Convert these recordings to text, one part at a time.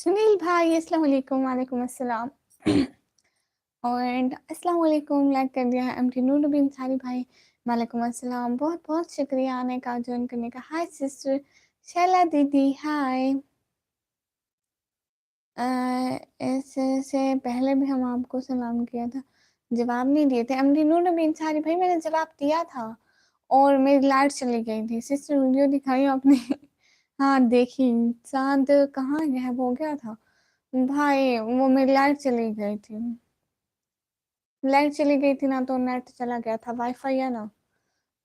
सुनील भाई अस्सलाम वालेकुम। वालेकुम अस्सलाम। और अस्सलाम वालेकुम, लाइक कर दिया है एमटी नूर नबी अंसारी भाई। वालेकुम अस्सलाम, बहुत बहुत शुक्रिया आने का, ज्वाइन करने का। हाय सिस्टर शैला दीदी, हाय। इससे से पहले भी हम आपको सलाम किया था, जवाब नहीं दिए थे। एमडी नूर नबी अंसारी भाई मैंने जवाब दिया था और मेरी लाइट चली गई थी। सिस्टर वीडियो दिखाई आपने? हाँ देखी। चांद कहाँ गायब हो गया था भाई, वो मेरी लाइट चली गई थी। लाइट चली गई थी ना, तो नेट चला गया था। वाईफाई है ना,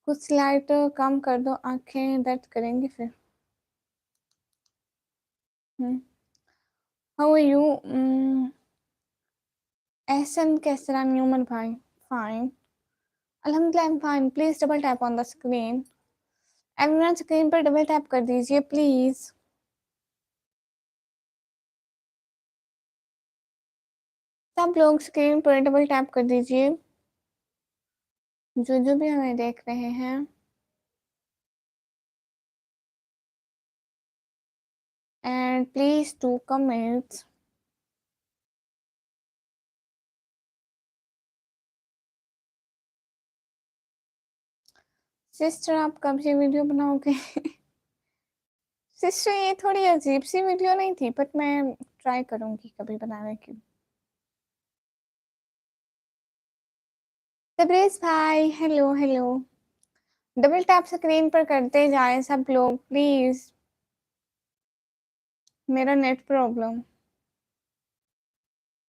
कुछ लाइट कम कर दो, आंखें दर्द करेंगी फिर। How are you? एहसन कैसरा न्यूमन भाई? फाइन, अल्हम्दुलिल्लाह I am fine. Please double tap on the screen. Everyone screen पर डबल टैप कर दीजिए प्लीज। सब लोग स्क्रीन पर डबल टैप कर दीजिए, जो जो भी हमें देख रहे हैं। And please to comments. Sister आप कब से वीडियो बनाओगे? सिस्टर ये थोड़ी अजीब सी वीडियो नहीं थी, बट मैं ट्राई करूंगी कभी बनाने की। तबरेज भाई hello hello. Double tap screen पर करते जाए सब लोग प्लीज। मेरा नेट प्रॉब्लम,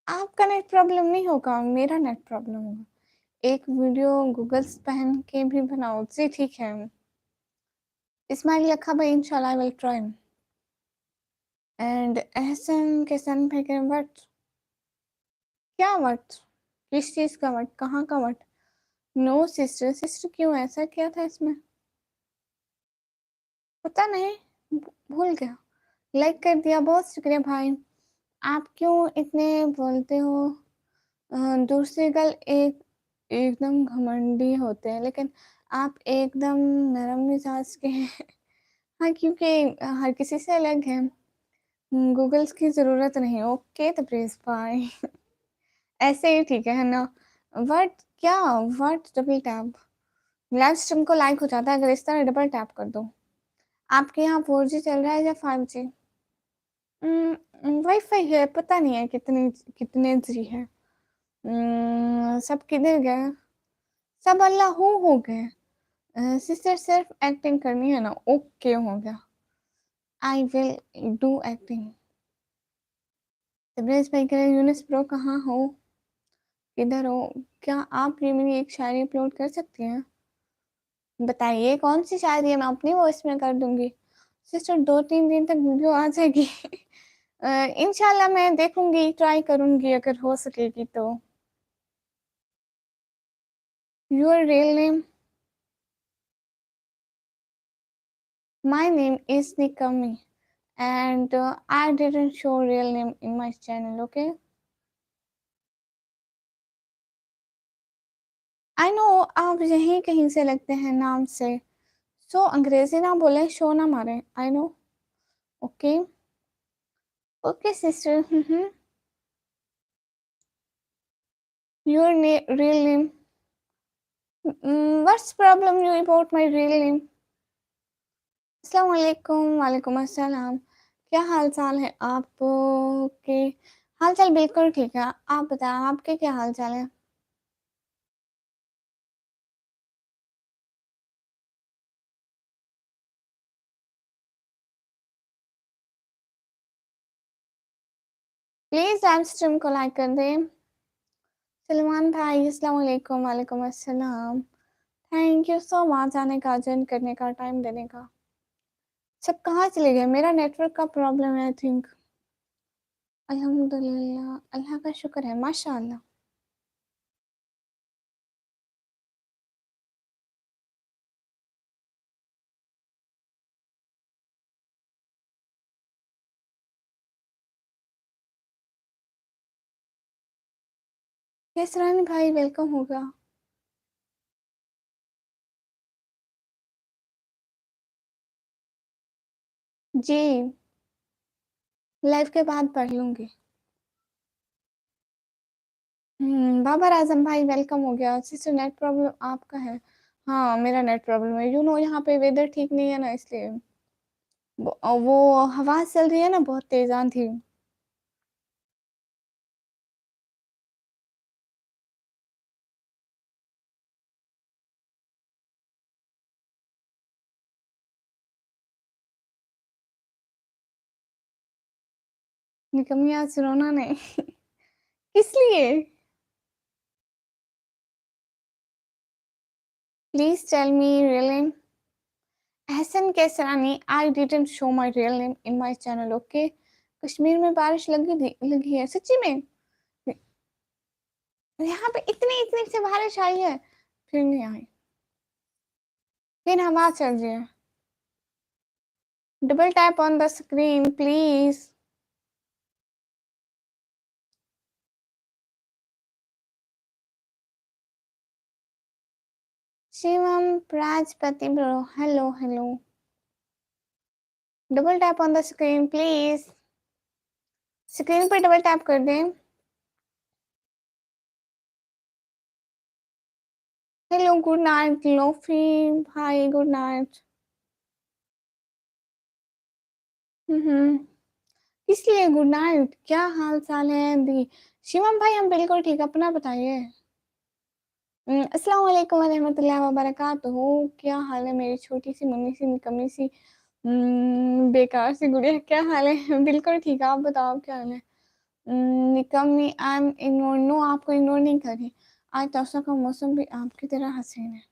आपका नेट प्रॉब्लम नहीं होगा, मेरा नेट प्रॉब्लम होगा। एक वीडियो गूगल पहन के भी बनाओ जी, ठीक है। इस्माइल लखा भाई इंशाल्लाह I will try. And Ehsan के सन भाई के वट, क्या वट? किस चीज का वट, कहाँ का वट? नो सिस्टर, सिस्टर क्यों, ऐसा क्या था इसमें? पता नहीं, भूल गया। लाइक कर दिया, बहुत शुक्रिया भाई। आप क्यों इतने बोलते हो? दूसरी गल एक एकदम घमंडी होते हैं, लेकिन आप एकदम नरम मिजाज के हैं। हाँ, क्योंकि हर किसी से अलग है। गूगल्स की जरूरत नहीं। ओके तबरेज भाई। ऐसे ही ठीक है ना? व्हाट? क्या? What double tap? Live stream को लाइक हो जाता है अगर इस तरह डबल टैप कर दो। आपके यहाँ 4G चल रहा है या 5G? वाईफाई है, पता नहीं है कितने कितने जी है। सब किधर गए? सब अल्लाह हो गए। सिस्टर सिर्फ एक्टिंग करनी है ना? ओके हो गया, I will do acting. Tabrez भाई कह रहे यूनिस प्रो कहाँ हो, किधर हो? क्या आप ये मेरी एक शायरी अपलोड कर सकती हैं? बताइए कौन सी शायरी है, मैं अपनी वॉइस में कर दूंगी। सिस्टर 2-3 दिन तक वीडियो आ जाएगी। इंशाल्लाह मैं देखूंगी, ट्राई करूंगी अगर हो सकेगी तो। Your real name? My name is निकमी and I didn't show real name in my channel, okay? I know आप यहीं कहीं से लगते हैं नाम से, सो अंग्रेजी ना बोले, शो ना मारे। I know, okay? Okay sister। Your real name? What's problem you about my real name? अस्सलाम वालेकुम। वालेकुम अस्सलाम। क्या हाल चाल है आपके? हाल चाल बिल्कुल ठीक है, आप बताएं आपके क्या हाल चाल है? प्लीज लाइव स्ट्रीम को लाइक कर दें। सलमान भाई अस्सलाम वालेकुम। वालेकुम अस्सलाम। थैंक यू सो मच आने का, ज्वाइन करने का, टाइम देने का। सब कहाँ चले गए? मेरा नेटवर्क का प्रॉब्लम है आई थिंक। अल्हम्दुलिल्लाह, अल्लाह का शुक्र है, माशाअल्लाह। कैसरानी भाई वेलकम होगा। जी लाइव के बाद पढ़ लूँगी। बाबर आज़म भाई वेलकम हो गया। सिस्टर नेट प्रॉब्लम आपका है? हाँ, मेरा नेट प्रॉब्लम है। यहाँ पे वेदर ठीक नहीं है ना, इसलिए। वो हवा चल रही है ना बहुत तेज़, आँधी। निकम्मी आज रोना नहीं। किस लिए? Please tell me real name. Ehsan Kaisrani, I didn't show my real name in my channel, okay? Kashmir में बारिश लगी है सच्ची में। यहाँ पे इतनी इतनी से बारिश आई है, फिर नहीं आई। फिर हवा चल रही है। Double tap on the screen please. Shivam Prajapati bro, hello hello. Double tap on the screen please. Screen पर डबल टैप कर दें। हेलो, गुड नाइट लोफी भाई, गुड नाइट। इसलिए गुड नाइट, क्या हाल चाल है दी? शिवम भाई हम बिल्कुल ठीक, अपना बताइए। अस्सलाम वालेकुम रहमतुल्लाहि व बरकातहू। क्या हाल है मेरी छोटी सी मुन्नी सी निकम्मी सी बेकार सी गुड़िया, क्या हाल है? बिल्कुल ठीक है, आप बताओ क्या हाल है? निकम्मी आई एम इग्नोर, नो आपको इग्नोर नहीं करी। आज तोसा का मौसम भी आपकी तरह हसीन है।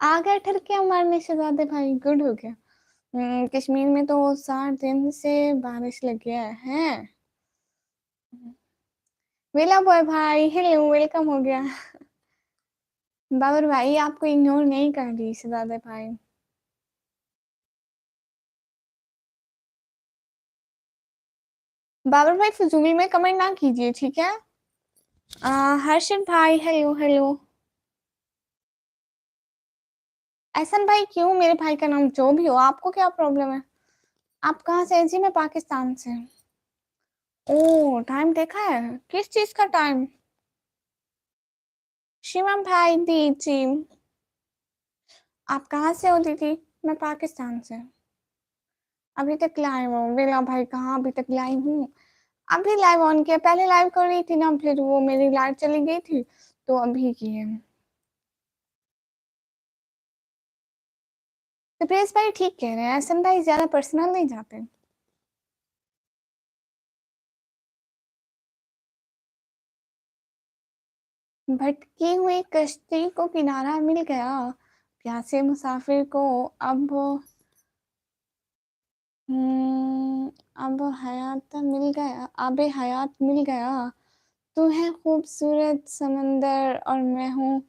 आ गया ठर के हमारे शहजादे भाई, गुड हो गया। कश्मीर में तो 60 दिन से बारिश लग गया है। वेला बॉय भाई, हेलो वेलकम हो गया। बाबर भाई आपको इग्नोर नहीं कर रही शहजादे भाई। बाबर भाई फजूल में कमेंट ना कीजिए, ठीक है? हर्षद भाई हेलो हेलो। एहसन भाई क्यों? मेरे भाई का नाम जो भी हो, आपको क्या प्रॉब्लम है? आप कहाँ से हैं? जी मैं पाकिस्तान से। ओ, टाइम देखा है? किस चीज का टाइम? शिवम भाई दी जी। आप कहाँ से हो दीदी? मैं पाकिस्तान से। अभी तक लाइव हूँ वेला भाई, कहाँ अभी तक लाइव हूँ? अभी लाइव ऑन किया, पहले लाइव कर रही थी ना, फिर वो मेरी लाइट चली गई थी, तो अभी की है। तो प्रेस भाई ठीक कह रहे हैं, एहसन भाई ज्यादा पर्सनल नहीं जाते। भटकी हुई कश्ती को किनारा मिल गया, प्यासे मुसाफिर को अब अब हयात मिल गया, आबे हयात मिल गया। तू है खूबसूरत समंदर और मैं हूँ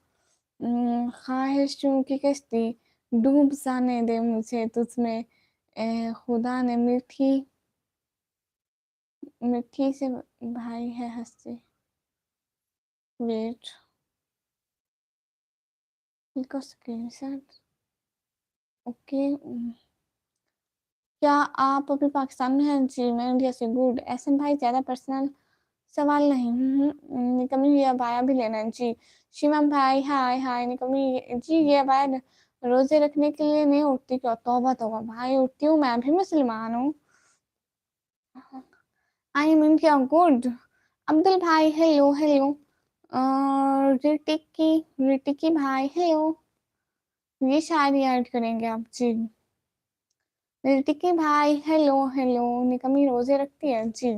ख्वाहिशों की कश्ती। डूब जाने दे मुझे तुझमें, खुदा ने मीठी मिट्टी से भाई है हंसी। वेट, इसका स्क्रीनशॉट। ओके। क्या आप अभी पाकिस्तान में हैं? जी मैं इंडिया से। गुड। एहसन भाई ज्यादा पर्सनल सवाल नहीं। निकम्मी ये अबाया भी लेना है जी। शिवम भाई हाय हाय। निकम्मी जी ये अबाया रोजे रखने के लिए नहीं उठती क्या? तौबा तौबा भाई, उठती हूँ, मैं भी मुसलमान हूँ। I am India. Good. Abdul भाई हेलो हेलो। ऋतिकी ऋतिकी भाई हेलो। ये शायरी ऐड करेंगे आप जी। ऋतिकी भाई हेलो हेलो। निकम्मी रोजे रखती है जी।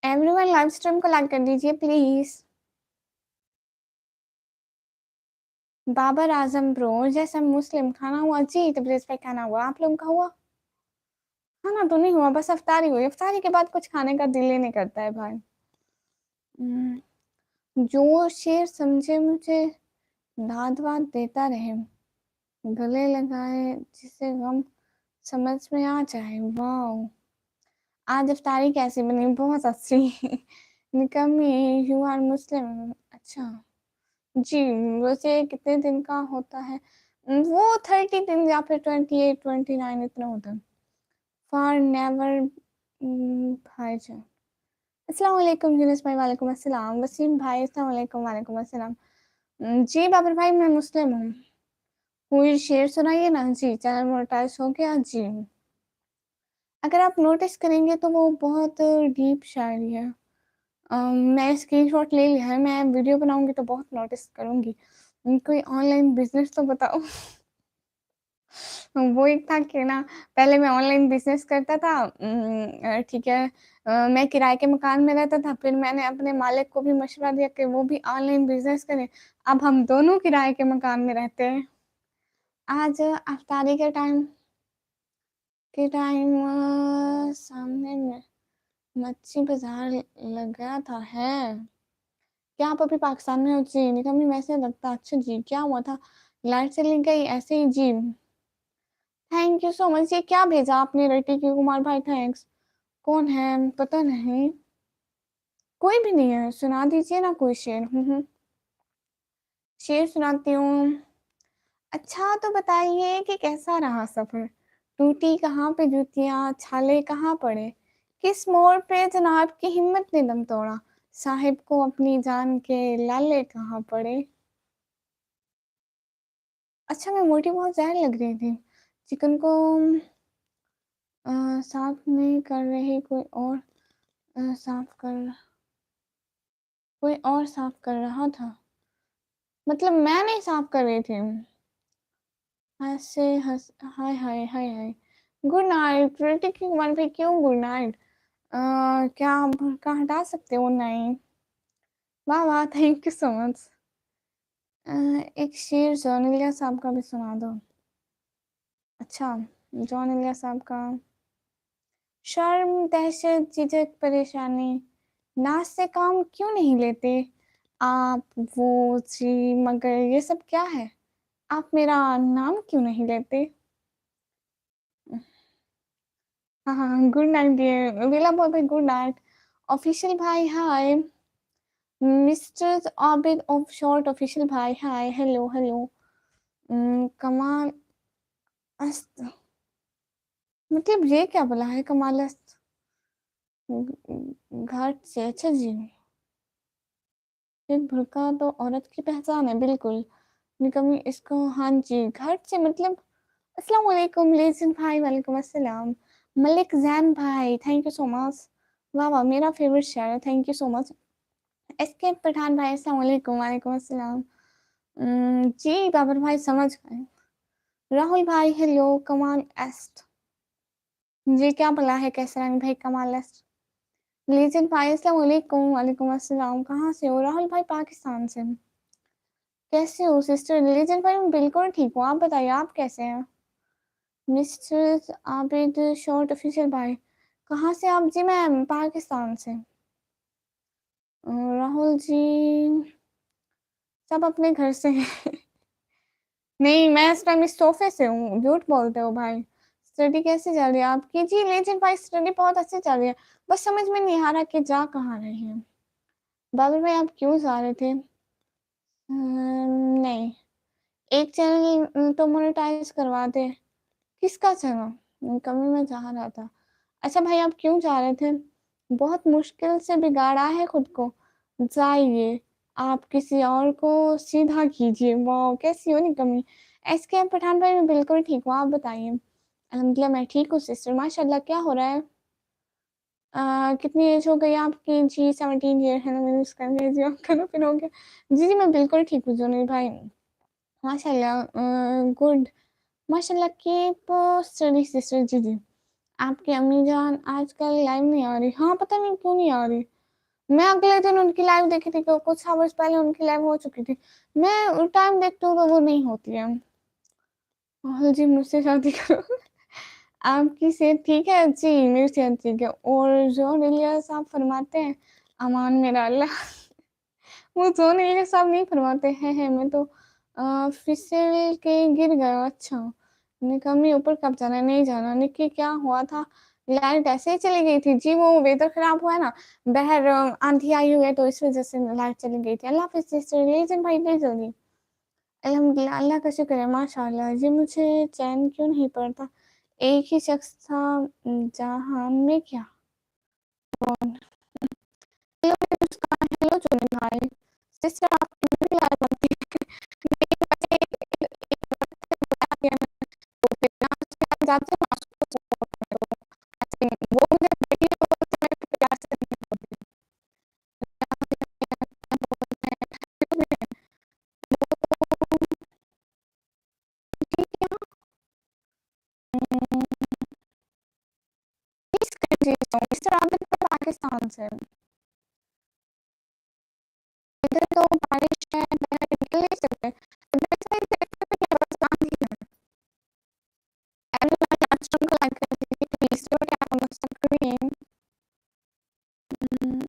एवरीवन लाइव स्ट्रीम को लाइक कर दीजिए प्लीज। बाबर आजम ब्रो, जैसे मुस्लिम खाना हुआ जी, तबरेज पे खाना हुआ, आप लोगों का हुआ? खाना तो नहीं हुआ, बस अफ्तारी हुई। अफ्तारी के बाद कुछ खाने का दिल ही नहीं करता है भाई। हम्म, जो शेर समझे मुझे दाद वाद देता रहे, गले लगाए जिसे गम समझ में आ जाए। वाह, आज अफ्तारी कैसी बनी? बहुत अच्छी। निकम्मी यू आर मुस्लिम, अच्छा जी। वैसे कितने दिन का होता है? वो 30 दिन या फिर 28, 29 इतना होता है। फॉर नेवर भाईजान। अस्सलाम वालेकुम यूनुस भाई, वालेकुम अस्सलाम। वसीम भाई अस्सलाम वालेकुम, वालेकुम अस्सलाम। जी बाबर भाई, मैं मुस्लिम हूँ। कोई शेर सुनाइए ना जी, चैनल मोनेटाइज हो गया जी। अगर आप नोटिस करेंगे तो वो बहुत डीप शायरी है। मैं स्क्रीनशॉट ले लिया है, मैं वीडियो बनाऊंगी तो बहुत नोटिस करूंगी। कोई ऑनलाइन बिजनेस तो बताओ। वो एक था कि ना, पहले मैं ऑनलाइन बिजनेस करता था। ठीक है। मैं किराए के मकान में रहता था, फिर मैंने अपने मालिक को भी मशवरा दिया कि वो भी ऑनलाइन बिजनेस करें। अब हम दोनों किराए के मकान में रहते हैं। आज अफ्तारी के टाइम सामने में मच्छी बाजार लग गया था है। क्या आप अभी पाकिस्तान में हो जी? निकम्मी वैसे लगता। अच्छा जी, क्या हुआ था? लाइट चली गई ऐसे ही जी। Thank you so much. ये क्या भेजा आपने रटी की कुमार भाई? थैंक्स। कौन है? पता नहीं। कोई भी नहीं है, सुना दीजिए ना कोई शेर। शेर सुनाती हूँ। अच्छा तो बताइए कि कैसा रहा सफर? टूटी कहाँ पे जूतियाँ, छाले कहाँ पड़े? किस मोड़ पे जनाब की हिम्मत ने दम तोड़ा? साहिब को अपनी जान के लाले कहाँ पड़े? अच्छा, मैं मोटी बहुत जहर लग रही थी। चिकन को साफ नहीं कर रही कोई और, साफ कर कोई और साफ कर रहा था। मतलब मैं नहीं साफ कर रही थी। ऐसे हंस। हाय हाय हाय हाय। गुड नाइट ऋतिक कुमार भाई, क्यों गुड नाइट? क्या आप भड़का हटा सकते हो? नहीं। वाह वाह, थैंक यू सो मच। एक शेर जॉन इलिया साहब का भी सुना दो। अच्छा, जॉन इलिया साहब का। शर्म दहशत झिझक परेशानी, नाच से काम क्यों नहीं लेते आप? वो जी मगर ये सब क्या है? आप मेरा नाम क्यों नहीं लेते? हाँ हाँ, गुड नाइट डियर वेला बॉय भाई, गुड नाइट। ऑफिशियल भाई hi. Mister Abid of short official भाई हाय, हेलो हेलो। कमाल अस्त, मतलब ये क्या बोला है? कमाल अस्त घाट से। अच्छा जी। फिर भड़का तो औरत की पहचान है बिल्कुल। निकम्मी इसको। हाँ जी, घाट से मतलब। अस्सलाम वालेकुम लेजिन भाई, वालेकुम अस्सलाम। मलिक जैन भाई, थैंक यू सो मच। वाह वाह, मेरा फेवरेट शेयर है, thank you so much. SK Pathan भाई अस्सलाम वालेकुम, वालेकुम अस्सलाम। जी बाबर भाई समझ गए। राहुल भाई हेलो, कमाल एस्ट। जी क्या भला है, कैसे रंग भाई? कमाल एस्ट। लीजिन भाई अस्सलाम वालेकुम, वालेकुम अस्सलाम। कहाँ से हो राहुल भाई? पाकिस्तान से। कैसे हो सिस्टर लीजिन भाई? मैं बिल्कुल ठीक हूँ, आप बताइए आप कैसे हैं? मिस्टर आबिद शॉर्ट ऑफिशियल भाई, कहाँ से आप जी? मैं पाकिस्तान से। राहुल जी सब अपने घर से हैं। नहीं, मैं इस टाइम इस सोफे से हूँ, झूठ बोलते हो भाई। स्टडी कैसे चल रही है आपकी? जी लेजिन भाई स्टडी बहुत अच्छी चल रही है। बस समझ में नहीं आ रहा कि जा कहाँ रहे हैं। बाबर भाई आप क्यों जा रहे थे? नहीं, एक चैनल तो मोनेटाइज करवा दे। किसका चैनल? कभी मैं जा रहा था। अच्छा भाई, आप क्यों जा रहे थे? बहुत मुश्किल से बिगाड़ा है खुद को। जाइए, आप किसी और को सीधा कीजिए। वाह, कैसी हो निकम्मी? एसके पठान भाई, मैं बिल्कुल ठीक हूँ, आप बताइए। अल्हम्दुलिल्लाह मैं ठीक हूँ सिस्टर, माशाल्लाह। क्या हो रहा है? कितनी एज हो गई आपकी? जी 17 ईयर है ना, मैंने उसका जी आप करो फिर हो गया। जी जी मैं बिल्कुल ठीक हूँ जोनी भाई, माशाल्लाह। गुड, माशाल्लाह। Keep study sister. जी जी। आपकी अम्मी जान आजकल लाइव नहीं आ रही? हाँ, पता नहीं क्यों नहीं आ रही। मैं अगले दिन उनकी लाइव देखी थी, कुछ आवर्स पहले उनकी लाइव हो चुकी थी। मैं टाइम देखती हूँ तो वो नहीं होती है। हाँ जी, मुझसे शादी करो। आपकी सेहत ठीक है? जी मेरी सेहत ठीक है। और जो इलिया साहब फरमाते हैं, अमान मेरा अल्लाह। वो जो इलिया साहब नहीं फरमाते हैं, मैं तो फिसल के गिर गया। अच्छा, निकम्मी ऊपर कब जाना है? नहीं जाना। निक्की क्या हुआ था? लाइट ऐसे ही चली गई थी जी, वो वेदर खराब हुआ है ना, बाहर आंधी आई हुई है तो इस वजह से लाइट चली गई थी। अल्लाह हाफिज़ सिस्टर लीजिए भाई, प्लीज जल्दी। अल्हम्दुलिल्लाह, अल्लाह का शुक्र है, माशाअल्लाह। जी, मुझे चैन क्यों नहीं पड़ता? एक ही शख्स था जहान में क्या? कौन? हेलो मुस्कान, हेलो जोनी भाई। सिस्टर आपकी भी आ जाती है। नहीं, वैसे एक वक़्त है बुला दिया मैंने, तो फिर ना उसके बाद जाते हैं ना उसको सपोर्ट करो। ऐसे वो मुझे देखी तो बोलते मैं प्यार से नहीं बोलती। क्या बोलते हैं? वो ठीक है। किस कंट्री से हो? मिस्टर आबिद तो पाकिस्तान से। इधर तो बारिश है, बाहर निकल नहीं सकते। इधर से बस आंधी है। Everyone has to collect it. Please do tap on the screen. Mm,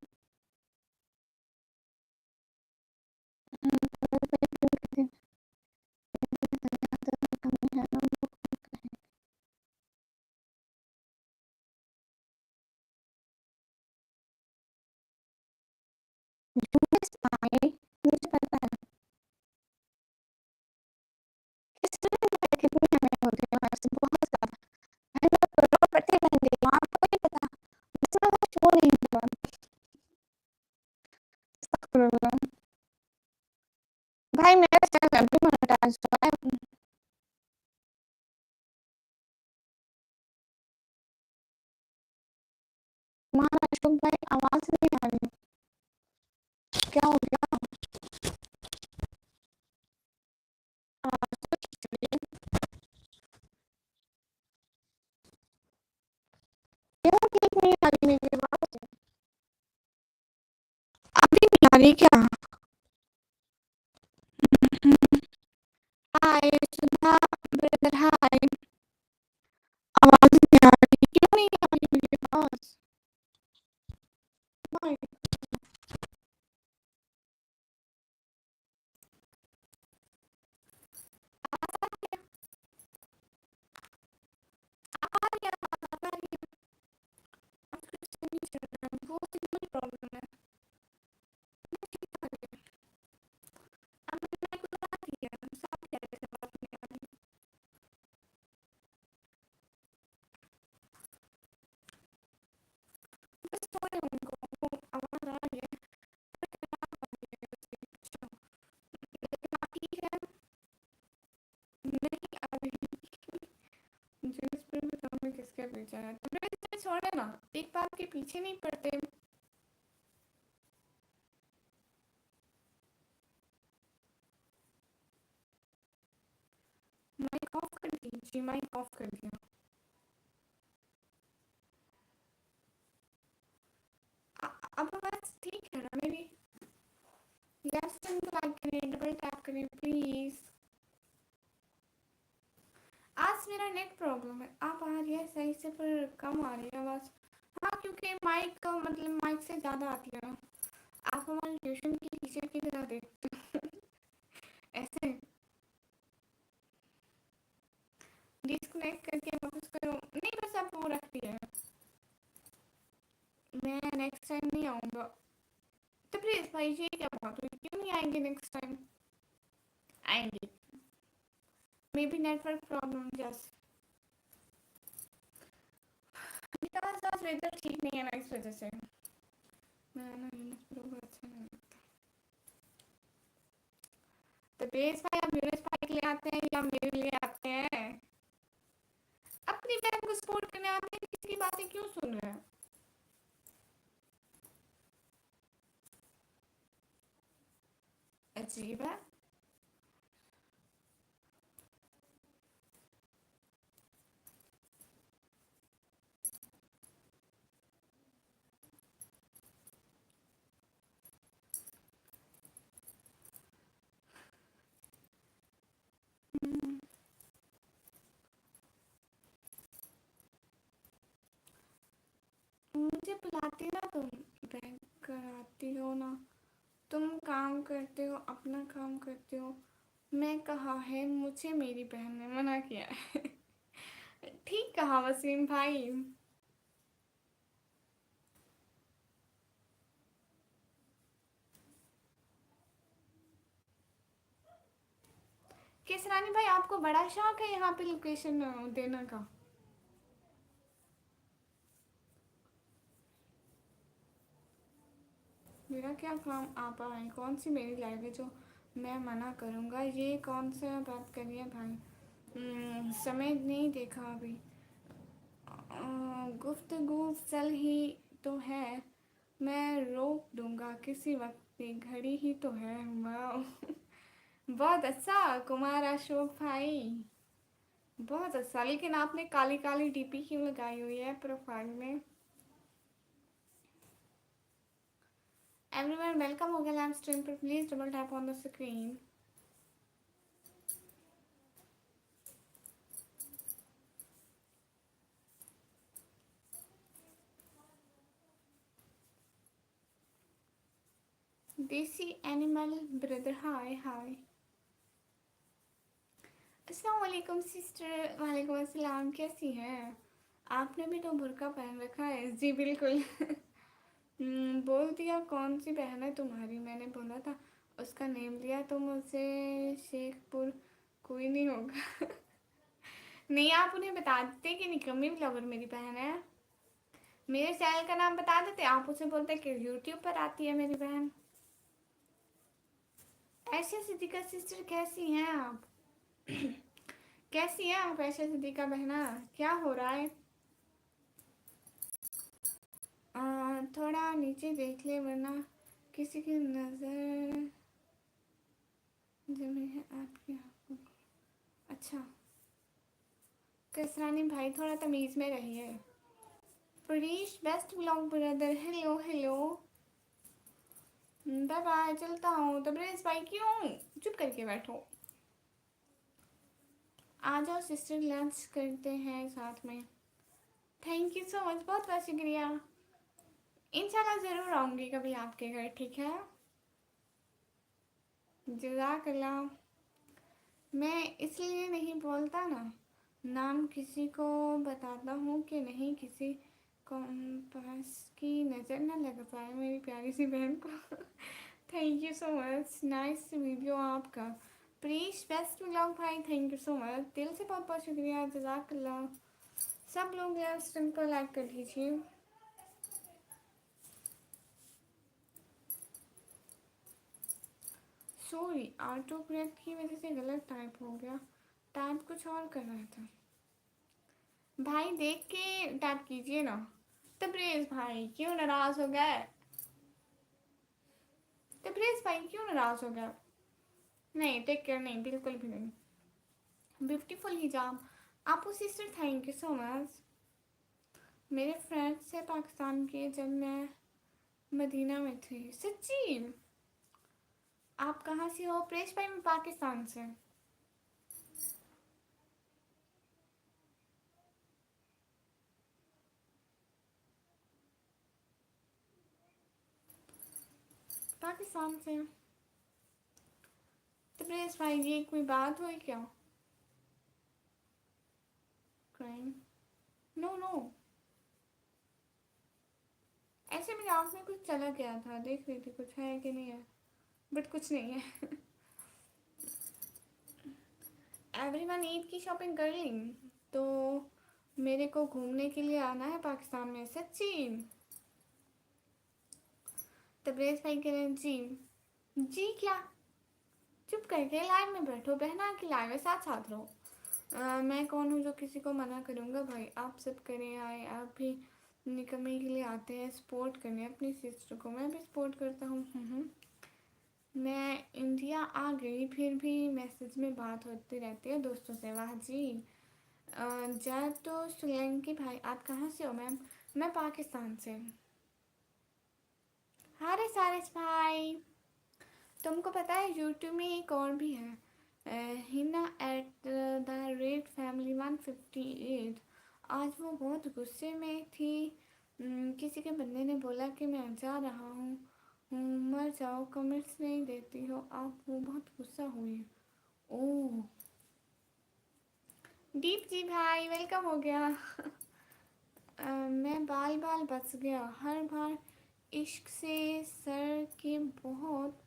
मुझे पता है किस तरह की कितनी हमें होती है हमारे से बहुत ज़्यादा। हम लोग करोड़पति बन गए, आपको नहीं पता। बस मैं वो शो नहीं हुआ। अस्तगफिरुल्लाह। भाई मेरा चैनल अभी मोनेटाइज हुआ है। हमारा अशोक भाई आवाज़ नहीं आ रही। क्या हो गया? आवाज़ तो खींच रही है। क्यों ठीक नहीं आ रही मेरी आवाज़? अभी नहीं आ रही क्या? हाय सुधा ब्रदर, हाय। आवाज़ नहीं आ रही, क्यों नहीं आ रही मेरी आवाज़? भाई आ रही है, आवाज़ आ रही है। अब कुछ नहीं चल रहा है, वो सिग्नल प्रॉब्लम है। मैं ठीक आ रही है। अब मैंने कुछ बता दिया, सब कह रहे थे आवाज़ नहीं आ रही। बस छोड़े उनको, वो आवाज़ आ रही है, पर खराब आ रही है उसकी। अच्छा, लेकिन आप ठीक है? नहीं आ रही। मुझे इस पर बताओ मैं किसके पीछे है? तुम लोग इसे छोड़े ना, एक बात के पीछे नहीं पड़ते। माइक ऑफ कर दी जी, माइक ऑफ कर दिया। अब आवाज़ ठीक है ना मेरी? लेफ्ट सिंगल लाइक करें, डबल टैप करें प्लीज़। आज मेरा नेट प्रॉब्लम है, आप आ रही है सही से पर कम आ रही है आवाज़। हाँ, क्योंकि माइक का मतलब माइक से ज़्यादा आती है ना। आप हमारे ट्यूशन की टीचर की तरह देखते हो। ऐसे डिस्कनेक्ट करके वापस करो, नहीं बस आप वो रख दिया है। मैं नेक्स्ट टाइम नहीं आऊँगा। तो प्लीज़ भाई जी, क्या बात हुई, क्यों नहीं आएंगे नेक्स्ट टाइम? आएंगे। May be network problem just, because आज वेदर ठीक नहीं है ना, इस वजह से। मैं ना यूनिस अच्छा नहीं लगता। तो बेस भाई आप यूनिस भाई के लिए आते हैं या मेरे लिए आते हैं? अपनी बहन को सपोर्ट करने आते हैं, किसी की बातें क्यों सुन रहे हैं? अजीब है। मुझे बुलाती ना तुम, बैंक कराती हो ना, तुम काम करते हो, अपना काम करते हो। मैं कहा है, मुझे मेरी बहन ने मना किया है। ठीक कहा वसीम भाई। केसरानी भाई आपको बड़ा शौक है यहाँ पे लोकेशन देने का। मेरा क्या काम आप आए, कौन सी मेरी लाइफ है जो मैं मना करूँगा? ये कौन सा बात करिए भाई। समय नहीं देखा अभी। गुफ्तगू चल ही तो है, मैं रोक दूंगा किसी वक्त भी, घड़ी ही तो है। वाह बहुत अच्छा कुमार अशोक भाई, बहुत अच्छा। लेकिन आपने काली काली डीपी क्यों लगाई हुई है प्रोफाइल में? एवरीवन वेलकम हो गया लाइव स्ट्रीम पर, please double tap on the screen. देसी एनिमल ब्रदर, हाय हाय। अस्सलाम वालेकुम सिस्टर। वालेकुम अस्सलाम, कैसी हैं? आपने भी तो बुर्का पहन रखा है। जी बिल्कुल बोल दिया कौन सी बहन है तुम्हारी, मैंने बोला था। उसका नेम लिया तो मुझसे शेखपुर कोई नहीं होगा नहीं आप उन्हें बता देते कि निकम्मी ब्लॉगर मेरी बहन है। मेरे चैनल का नाम बता देते, आप उसे बोलते कि यूट्यूब पर आती है मेरी बहन। ऐसे सिद्दीका सिस्टर कैसी हैं आप? कैसी हैं आप ऐसे सिद्दीका बहना? क्या हो रहा है? थोड़ा नीचे देख ले वरना किसी की नज़र जमी है आपकी आंखों को। अच्छा कसरानी भाई थोड़ा तमीज़ में रहिए। Paresh best vlog brother, hello hello. Bye bye, चलता हूँ। तबरेज भाई क्यों चुप करके बैठो? आ जाओ सिस्टर, लंच करते हैं साथ में। थैंक यू सो मच, बहुत बहुत शुक्रिया। इंशाल्लाह ज़रूर आऊँगी कभी आपके घर, ठीक है? जज़ाकल्लाह। मैं इसलिए नहीं बोलता ना, नाम किसी को बताता हूँ कि नहीं किसी कॉम्पास की नज़र ना लग पाए मेरी प्यारी सी बहन को thank you so much, nice video आपका। प्लीज बेस्ट व्लॉग भाई, थैंक यू सो मच, दिल से बहुत बहुत शुक्रिया, जज़ाकल्लाह। सब लोग यार स्ट्रीम को लाइक कर लीजिए। सॉरी ऑटो करेक्ट की वजह से गलत टाइप हो गया, टाइप कुछ और कर रहा था। भाई देख के टैप कीजिए ना। तबरेज भाई क्यों नाराज हो गए? तबरेज भाई क्यों नाराज हो गया? नहीं टेक केयर, नहीं बिल्कुल भी नहीं। ब्यूटीफुल हिजाब आपू sister, thank you so much. मेरे फ्रेंड्स है पाकिस्तान के, जब मैं मदीना में थी। सच्ची? आप कहाँ से हो? प्रेश भाई मैं पाकिस्तान से। पाकिस्तान से। तो प्रेश भाई ये कोई बात हुई क्या? क्राइम? नो नो, ऐसे मेरे आँख में कुछ चला गया था, देख रही थी कुछ है कि नहीं है, बट कुछ नहीं है एवरीवन ईद की शॉपिंग कर ली, तो मेरे को घूमने के लिए आना है पाकिस्तान में। सच्ची? तबरेज भाई कह रहे हैं जी। जी क्या? चुप करके लाइव में बैठो, बहना की लाइव है, साथ साथ रहो। मैं कौन हूँ जो किसी को मना करूँगा? भाई आप सब करें आए, आप भी निकम्मे के लिए आते हैं सपोर्ट करने अपनी सिस्टर को, मैं भी सपोर्ट करता हूँ। मैं इंडिया आ गई फिर भी मैसेज में बात होती रहती है दोस्तों से। वाह जी। जय तो सोलंकी भाई, आप कहाँ से हो मैम? मैं पाकिस्तान से। हारे सारिस भाई, तुमको पता है यूट्यूब में एक और भी है, Hina at the rate family 158। आज वो बहुत गुस्से में थी। किसी के बंदे ने बोला कि मैं जा रहा हूँ, मर जाओ, कमेंट्स नहीं देती हो आप, वो बहुत गुस्सा हुई। ओह दीप जी भाई वेलकम हो गया मैं बाल बाल बच गया, हर बार इश्क से सर के बहुत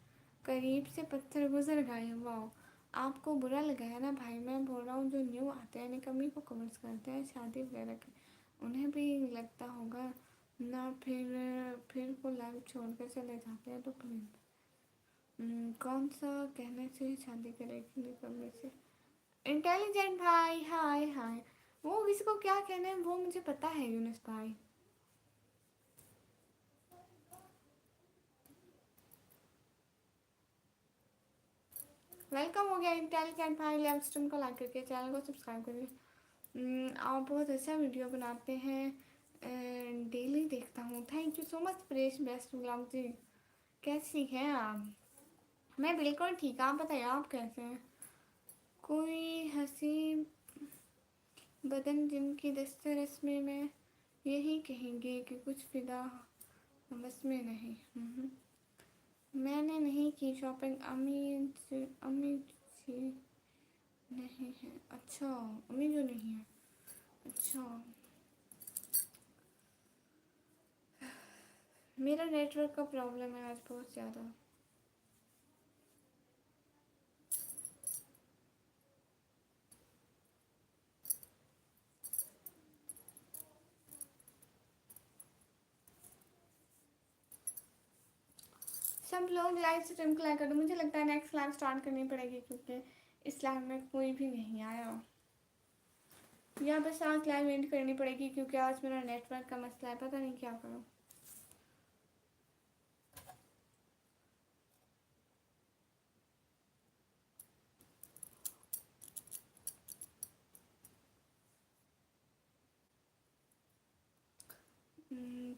करीब से पत्थर गुजर गए। वाह, आपको बुरा लगा है ना भाई, मैं बोल रहा हूँ जो न्यू आते हैं निकम्मी को कमेंट्स करते हैं शादी वगैरह के, उन्हें भी लगता होगा ना, फिर वो लाइव छोड़ कर चले जाते हैं तो प्लीज कौन सा कहने से शादी करेगी निकम्मी से। इंटेलिजेंट भाई हाय हाय, वो किसी को क्या कहना है वो मुझे पता है यूनुस भाई। वेलकम हो गया इंटेलिजेंट भाई, लाइव स्ट्रीम को लाइक करके चैनल को सब्सक्राइब करिए। आप बहुत अच्छा वीडियो बनाते हैं, डेली देखता हूँ। Thank you so much Paresh best vlog ji. कैसी हैं आप? मैं बिल्कुल ठीक, आप बताइए आप कैसे हैं? कोई हंसी बदन जिनकी दस्ते रस्मे में यही कहेंगे कि कुछ फिदा बस में नहीं। मैंने नहीं की शॉपिंग, अम्मी जी नहीं है। अच्छा, अम्मी जो नहीं है। अच्छा, मेरा नेटवर्क का प्रॉब्लम है आज बहुत ज़्यादा। सब लोग लाइव स्ट्रीम को लाइक कर दो, मुझे लगता है नेक्स्ट लाइव स्टार्ट करनी पड़ेगी क्योंकि इस लाइव में कोई भी नहीं आया, या बस आज लाइव एंड करनी पड़ेगी क्योंकि आज मेरा नेटवर्क का मसला है, पता नहीं क्या करूँ।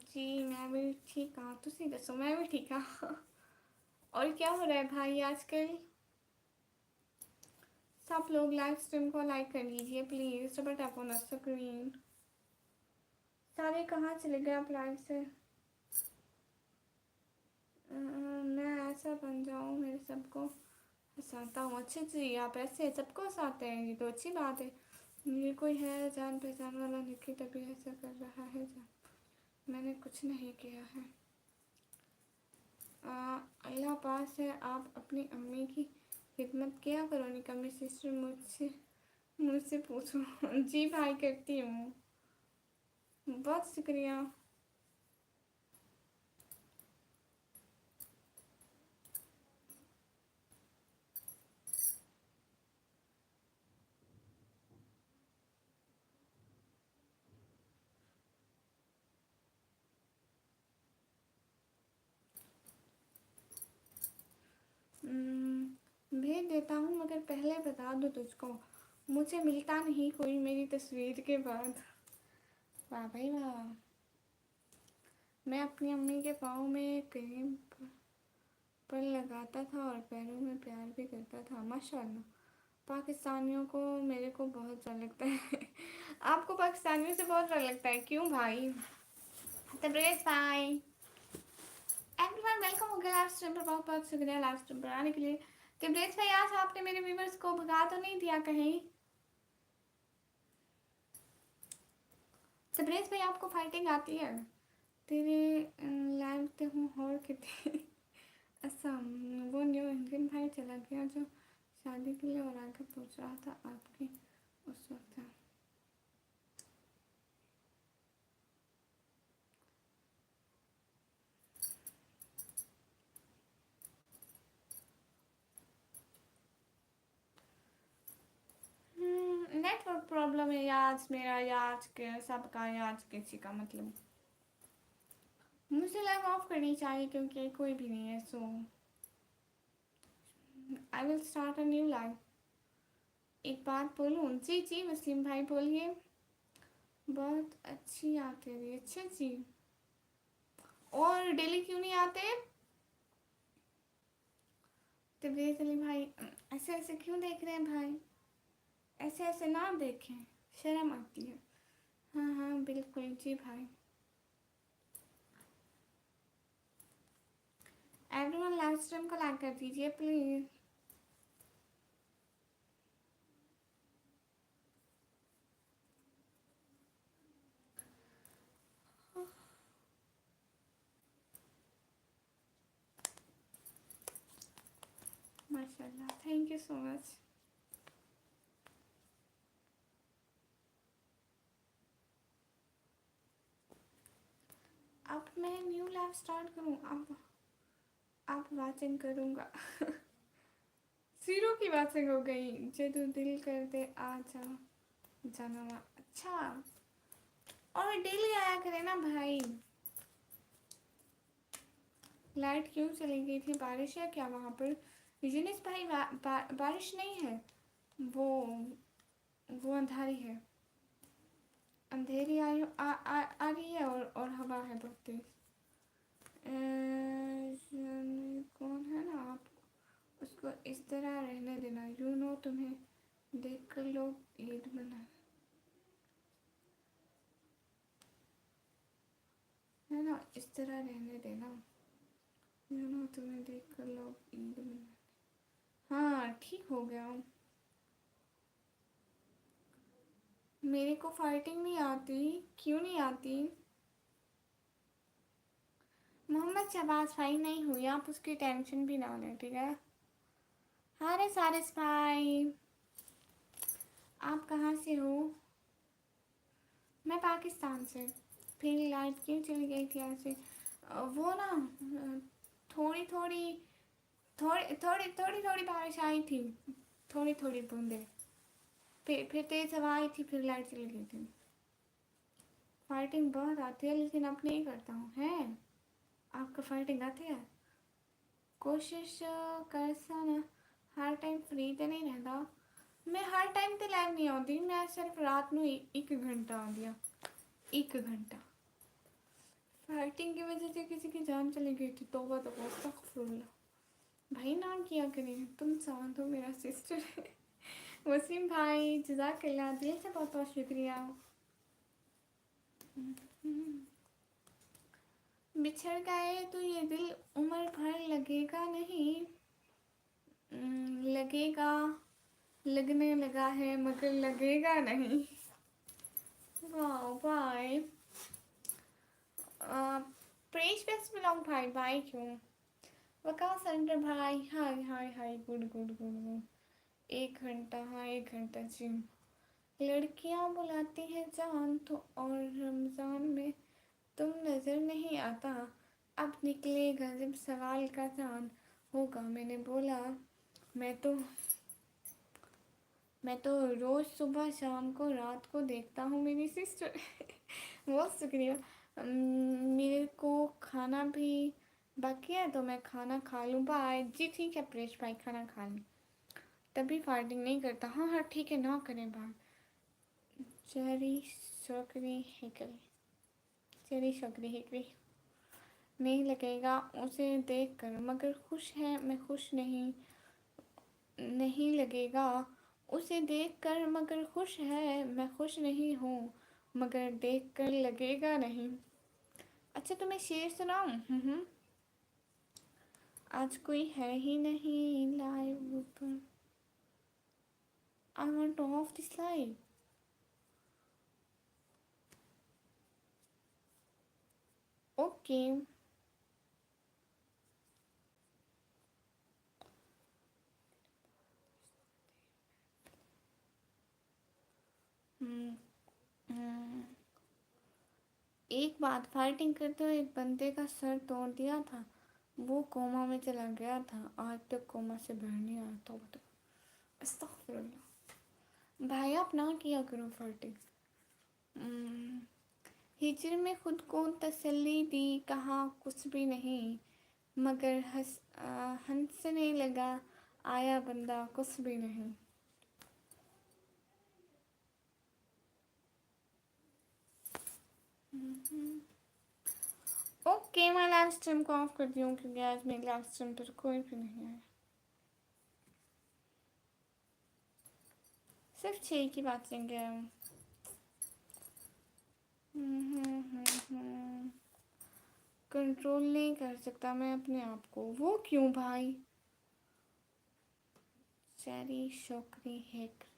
जी मैं भी ठीक हाँ, तुसी दसो मैं भी ठीक हाँ। और क्या हो रहा है भाई आजकल? सब लोग लाइव स्ट्रीम को लाइक कर लीजिए please, double tap on the screen. सारे कहाँ चले गए आप लाइव से? मैं ऐसा बन जाऊँ मेरे सबको हंसाता हूँ। अच्छा जी, आप ऐसे सबको हंसाते हैं, ये तो अच्छी बात है। ये कोई है जान पहचान वाला निकी तभी ऐसा कर रहा है जान, मैंने कुछ नहीं किया है। अल्लाह पास है, आप अपनी अम्मी की खिदमत किया करो निकम्मी सिस्टर, मुझसे मुझसे पूछो। जी भाई करती हूँ, बहुत शुक्रिया। भेज देता हूँ मगर पहले बता दो तुझको, मुझे मिलता नहीं कोई मेरी तस्वीर के बाद। वाह भाई वाह। मैं अपनी अम्मी के पाँव में क्रीम पर लगाता था और पैरों में प्यार भी करता था। माशाल्लाह, पाकिस्तानियों को मेरे को बहुत डर लगता है। आपको पाकिस्तानियों से बहुत डर लगता है, क्यों भाई? तब्रेज़ भाई, एवरीवन वेलकम हो गया लाइव स्ट्रीम पर, बहुत बहुत शुक्रिया लाइव स्ट्रीम पर आने के लिए। तब्रेज़ भाई आज आपने मेरे व्यूवर्स को भगा तो नहीं दिया कहीं? तब्रेज़ भाई आपको फाइटिंग आती है? तेरे लाइव ते हूँ और कितनी। असम, वो न्यू इंडियन भाई चला गया जो शादी के लिए और आगे पूछ रहा था आपकी उस वक्त। नेटवर्क प्रॉब्लम है आज मेरा, या आज के सबका, या आज किसी का, मतलब मुझे लाइव ऑफ करनी चाहिए क्योंकि कोई भी नहीं है। So I will start a new live. एक बात बोलूँ? जी जी वसीम भाई बोलिए। बहुत अच्छी आती है। अच्छा जी, और डेली क्यों नहीं आते? तबरेज़ अली भाई ऐसे ऐसे क्यों देख रहे हैं भाई? ऐसे ऐसे ना देखें, शर्म आती है। हाँ हाँ बिल्कुल जी भाई। एवरीवन लाइव स्ट्रीम को लाइक कर दीजिए प्लीज़। माशाल्लाह, थैंक यू सो मच। अब मैं न्यू लाइफ स्टार्ट करूँ, अब वाचिंग करूँगा। जीरो की वाचिंग हो गई। जे तू दिल कर दे आ जा जाना। अच्छा, और डेली आया करे ना भाई। लाइट क्यों चली गई थी? बारिश है क्या वहाँ पर? यूनिस भाई बारिश नहीं है, वो वो अंधारी है। अंधेरी आ रही है और हवा है बहुत तेज। कौन है ना आप, उसको इस तरह रहने देना। यू नो तुम्हें देख कर लोग ईद मना, है ना, इस तरह रहने देना। यू नो तुम्हें देख कर लोग ईद मना। हाँ ठीक हो गया। मेरे को फाइटिंग नहीं आती। क्यों नहीं आती? मोहम्मद शहबाज भाई नहीं हुई, आप उसकी टेंशन भी ना लें, ठीक है। अरे सारिस भाई, आप कहाँ से हो? मैं पाकिस्तान से। फिर लाइट क्यों चली गई थी ऐसे? वो ना थोड़ी थोड़ी थोड़ी थोड़ी थोड़ी थोड़ी बारिश आई थी, थोड़ी थोड़ी बूंदे। फिर तेज हवा आई थी, फिर लाइट चली गई थी। फाइटिंग बहुत आती है लेकिन अब नहीं करता हूँ। है आपको फाइटिंग आती है? कोशिश कर सा ना, हर टाइम फ्री तो नहीं रहता। मैं हर टाइम तो लाइव नहीं आती, मैं सिर्फ रात में एक घंटा आ गया। 1 घंटा फाइटिंग की वजह से किसी की जान चली गई थी। तौबा तौबा, अस्तगफुरुल्लाह। भाई ना किया करें, तुम साथ हो, मेरा सिस्टर है। वसीम भाई जज़ाकल्लाह, दिल से बहुत बहुत शुक्रिया। बिछड़ गए तो ये दिल उम्र भर लगेगा नहीं। लगेगा, लगने लगा है मगर लगेगा नहीं। वाह भाई, प्रेज बेस्ट बिलोंग भाई। भाई क्यों? वका सेंटर भाई, हाय हाय हाय, गुड गुड गुड गुड। 1 घंटा, हाँ 1 घंटा जिम। लड़कियां बुलाती हैं जान तो, और रमजान में तुम नजर नहीं आता। अब निकलेगा जब सवाल का चांद होगा। मैंने बोला मैं तो रोज़ सुबह शाम को रात को देखता हूँ मेरी सिस्टर। बहुत शुक्रिया। मेरे को खाना भी बाकी है तो मैं खाना खा लूँ। बाय जी, ठीक है प्रेश भाई, खाना खा लें तभी फाइटिंग नहीं करता। हाँ हाँ ठीक है, ना करें बाय। चेरी शोकरी हिकरी, चेरी शोकरी हिकरी। नहीं लगेगा उसे देख कर मगर खुश है, मैं खुश नहीं। नहीं लगेगा उसे देख कर मगर खुश है, मैं खुश नहीं हूँ मगर देख कर लगेगा नहीं। अच्छा तो मैं शेर सुनाऊँ? आज कोई है ही नहीं लाइव पर। I want two of this live. Okay. एक बात, फाइटिंग करते हुए एक बंदे का सर तोड़ दिया था, वो कोमा में चला गया था, आज तक कोमा से बाहर नहीं आया। तो अस्तगफुरुल्लाह। भाई आप ना किया करो फाइटिंग। हिजर में खुद को तसल्ली दी, कहा कुछ भी नहीं मगर हंसने लगा आया बंदा कुछ भी नहीं। ओके, मैं लाइव स्ट्रीम को ऑफ करती हूँ क्योंकि आज मेरी लाइव स्ट्रीम पर कोई भी नहीं आया। सिर्फ 6 की बात करेंगे हम। कंट्रोल नहीं कर सकता मैं अपने आप को। वो क्यों भाई? चेरी शोकरी हेकरी।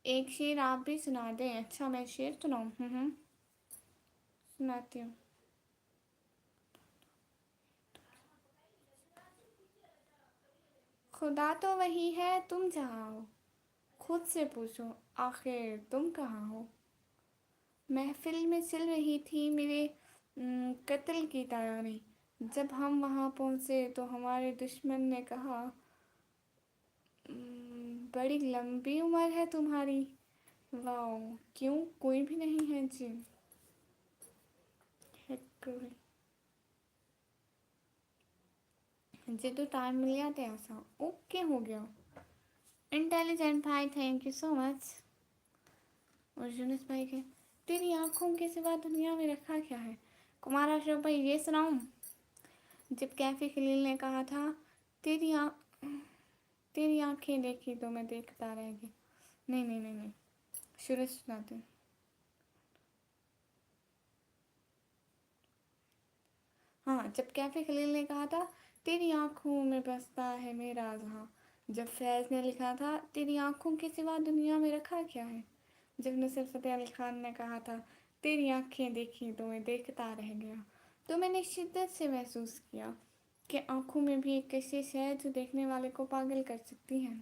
एक शेर आप भी सुना दें। अच्छा मैं शेर सुनाऊँ? सुनाती हूँ। खुदा तो वही है, तुम जहाँ हो, खुद से पूछो आखिर तुम कहाँ हो। महफिल में चल रही थी मेरे कत्ल की तैयारी। जब हम वहाँ पहुँचे तो हमारे दुश्मन ने कहा, बड़ी लंबी उम्र है तुम्हारी। वाओ, क्यों कोई भी नहीं है जी। मुझे तो टाइम मिल गया था ऐसा। ओके हो गया। इंटेलिजेंट भाई थैंक यू सो मच। और यूनिस भाई के, तेरी आंखों के सिवा दुनिया में रखा क्या है। कुमार अशरफ भाई ये सुनाऊं। जब कैफे खलील ने कहा था, तेरी आ तेरी आंखें देखी तो मैं देखता रह गया। नहीं नहीं नहीं नहीं, शुरू से सुनाते हैं। हाँ, जब कैफे खलील ने कहा था, तेरी आंखों में बसता है मेरा जहाँ। जब फैज़ ने लिखा था, तेरी आंखों के सिवा दुनिया में रखा क्या है। जब नुसरत फ़तेह अली खान ने कहा था, तेरी आंखें देखी तो मैं देखता रह गया, तो मैंने शिद्दत से महसूस किया कि आंखों में भी एक कशिश है जो देखने वाले को पागल कर सकती है।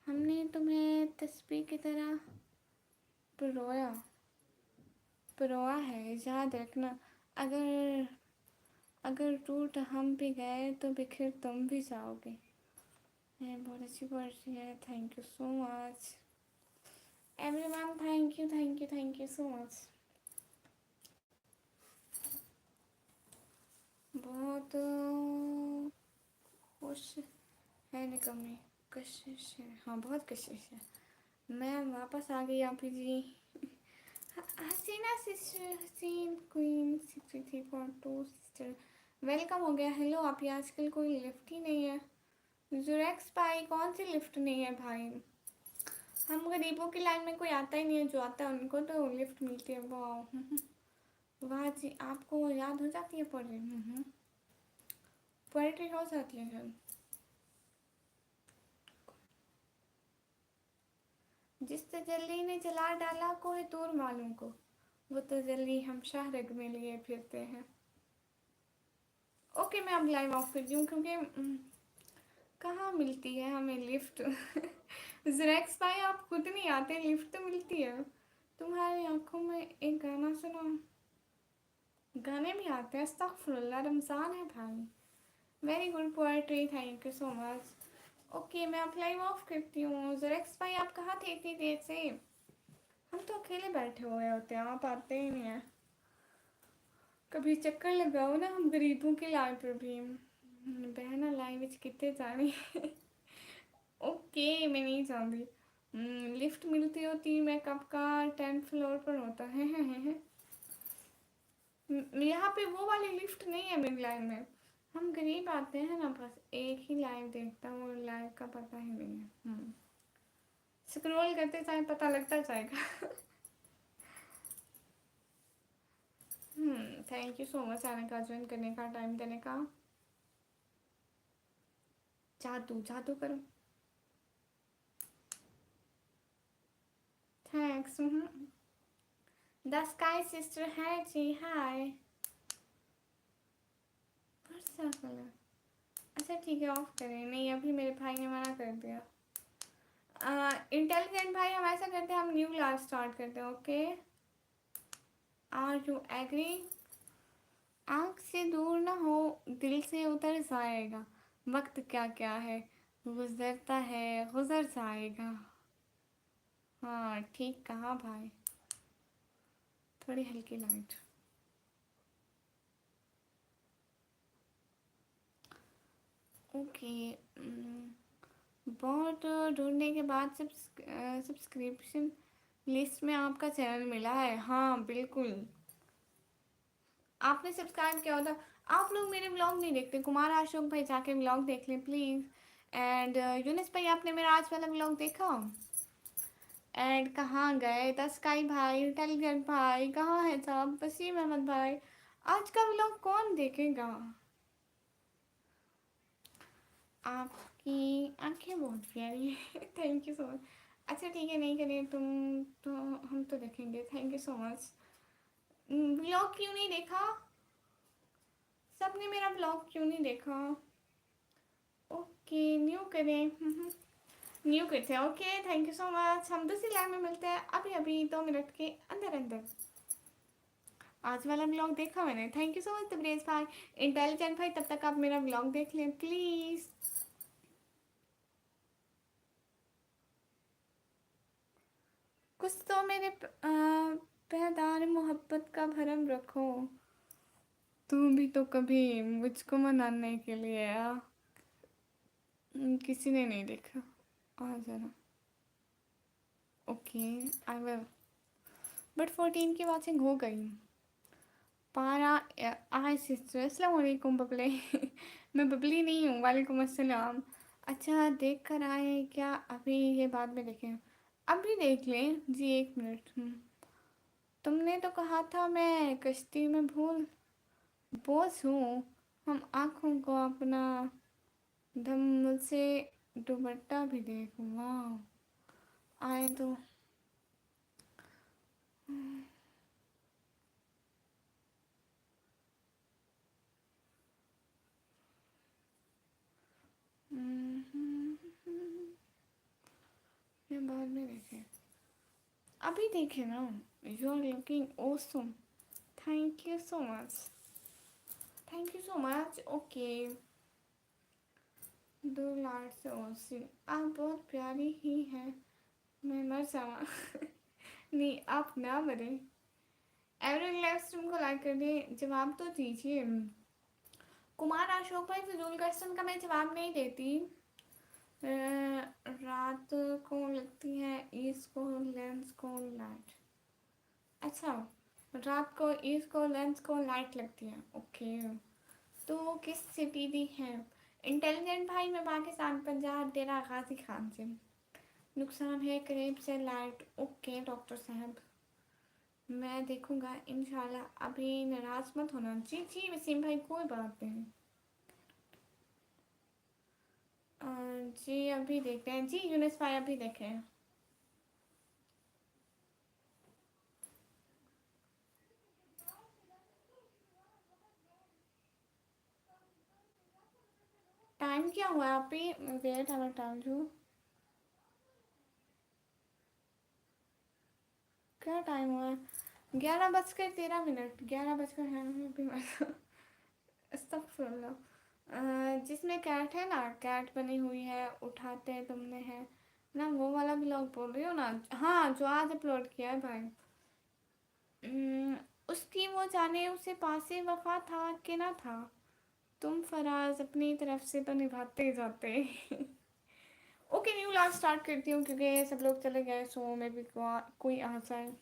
हमने तुम्हें तस्बीह की तरह परोया परोया है, याद रखना। अगर अगर टूट हम भी गए तो बिखर तुम भी जाओगे। ये बहुत अच्छी पोएट्री है। Thank you so much everyone. Thank you thank you thank you so much. बहुत खुश है निकम्मी, कशिश है। हाँ, बहुत कशिश है। मैं वापस आ गई आप जी। हसीना सिस्टर, हसीन क्वीन 63.2 सिस्टर, वेलकम हो गया। हेलो आप ही, आजकल कोई लिफ्ट ही नहीं है। जुरेक्स भाई, कौन सी लिफ्ट नहीं है भाई। हम गरीबों की लाइन में कोई आता ही नहीं है, जो आता है उनको तो लिफ्ट मिलती है। वाह वाह जी, आपको याद हो जाती है पोएट्री। पोएट्री हो जाती है सर। जिस तजल्ली ने जला डाला कोई दूर मालूम को, वो तजल्ली हम शाह रग में लिए फिरते हैं। ओके, मैं अब लाइव ऑफ करती हूँ क्योंकि कहाँ मिलती है हमें लिफ्ट। जरैक्स भाई आप खुद नहीं आते, लिफ्ट तो मिलती है। तुम्हारी आंखों में एक गाना सुनो। गाने भी आते हैं, अस्तगफुरुल्लाह, रमज़ान है भाई। Very good poetry, thank you so much. Okay, मैं अब लाइव ऑफ करती हूँ। जरैक्स भाई आप कहाँ थे इतनी देर से। हम तो अकेले बैठे हुए होते हैं, आप आते ही नहीं हैं। कभी चक्कर लगाओ ना, हम गरीबों के लाइव पर भी। बहना लाइव विच कितने जाने। ओके, मैं नहीं जानती। लिफ्ट मिलती होती, मैं कब का 10th फ्लोर पर होता है। यहाँ पे वो वाली लिफ्ट नहीं है मेरी लाइन में। हम गरीब आते हैं ना, बस एक ही लाइव देखता हूँ, लाइव का पता ही नहीं है। स्क्रॉल करते जाए पता लगता जाएगा। थैंक यू सो मच आने का, ज्वाइन करने का, टाइम देने का। जादू जादू करो। थैंक्स। द स्काई सिस्टर है जी, हाय। सा कलर, अच्छा ठीक है, ऑफ करें। नहीं, अभी मेरे भाई ने मना कर दिया। इंटेलिजेंट भाई, हम ऐसा करते हैं, हम न्यू क्लास स्टार्ट करते हैं। Okay, are you agree. आँख से दूर ना हो, दिल से उतर जाएगा। वक्त क्या क्या है, गुजरता है गुजर जाएगा। हाँ ठीक कहा भाई, थोड़ी हल्की लाइट। ओके, बहुत ढूंढने के बाद सब्सक्रिप्शन लिस्ट में आपका चैनल मिला है। हाँ बिल्कुल, आपने सब्सक्राइब किया होता। आप लोग मेरे ब्लॉग नहीं देखते, कुमार अशोक भाई जाके ब्लॉग देख लें प्लीज़। एंड यूनिस भाई, आपने मेरा आज वाला ब्लॉग देखा। एंड कहाँ गए द स्काई भाई, इंटेलिजेंट भाई कहाँ है साहब, वसीम अहमद भाई। आज का ब्लॉग कौन देखेगा। आपकी आंखें बहुत प्यारी है। Thank you so much. अच्छा ठीक है, नहीं करें तुम तो हम तो देखेंगे। Thank you so much. Blog क्यों नहीं देखा। सबने मेरा ब्लॉग क्यों नहीं देखा? ओके, न्यू करें। न्यू करते हैं। Okay, thank you so much. हम दूसरी लाइव में मिलते हैं अभी अभी 2 मिनट के अंदर अंदर। आज वाला ब्लॉग देखा मैंने। Thank you so much Tabrez भाई, इंटेलिजेंट भाई। तब तक आप मेरा ब्लॉग देख लें प्लीज़। कुछ तो मेरे पैदार मोहब्बत का भरम रखो। तू भी तो कभी मुझको मनाने के लिए आया। किसी ने नहीं देखा। आ जरा। Okay, I will. बट 14 की वॉचिंग हो गई। पारा आय सिस्टर, अस्सलाम वालेकुम बबले। मैं बबली नहीं हूँ, वालेकुम अस्सलाम। अच्छा, देख कर आए क्या? अभी ये बाद में देखें। अभी देख लें जी, 1 मिनट। तुमने तो कहा था मैं कश्ती में भूल बोझ हूँ। हम आँखों को अपना दम मुझसे दुपट्टा भी देखो। वाह, आए तो। ये बाद में देखें। अभी देखे ना। You are looking awesome. Thank you so much. Thank you so much. Okay, 2 lakh से ओसी। आप बहुत प्यारी ही हैं। मैं मर जावा। नहीं, आप ना मरे। एवरी लाइव स्ट्रीम को लाइक कर दिए। जवाब तो दीजिए। कुमार अशोक भाई, फिजूल क्वेश्चन का मैं जवाब नहीं देती। रात को लगती है ईस्ट को लेंस को लाइट। अच्छा, रात को ईस्ट को लेंस को लाइट लगती है। ओके, तो किस सिटी दी है? इंटेलिजेंट भाई, मैं पाकिस्तान, पंजाब, डेरा गाजी खान से। नुकसान है करीब से लाइट। ओके डॉक्टर साहब, मैं देखूंगा इंशाल्लाह। अभी नाराज मत होना। जी जी वसीम भाई, कोई बात नहीं। जी अभी देखते हैं। जी यूनिस भाई, अभी देखें। टाइम क्या हुआ है? आप ही वेट, हमें टाइम जो क्या टाइम हुआ है? 11 बजकर 13 मिनट। 11 बजकर है अभी। अस्तगफुरुल्लाह। जिसमें कैट है ना, कैट बनी हुई है, उठाते तुमने है ना, वो वाला ब्लॉग बोल रही हो ना? हाँ, जो आज अपलोड किया है भाई। उसकी वो जाने उसे पासे वफा था कि ना था। तुम फराज अपनी तरफ से तो निभाते ही जाते। ओके, न्यू लाइफ स्टार्ट करती हूँ क्योंकि सब लोग चले गए, सो मे भी कोई आ जाए।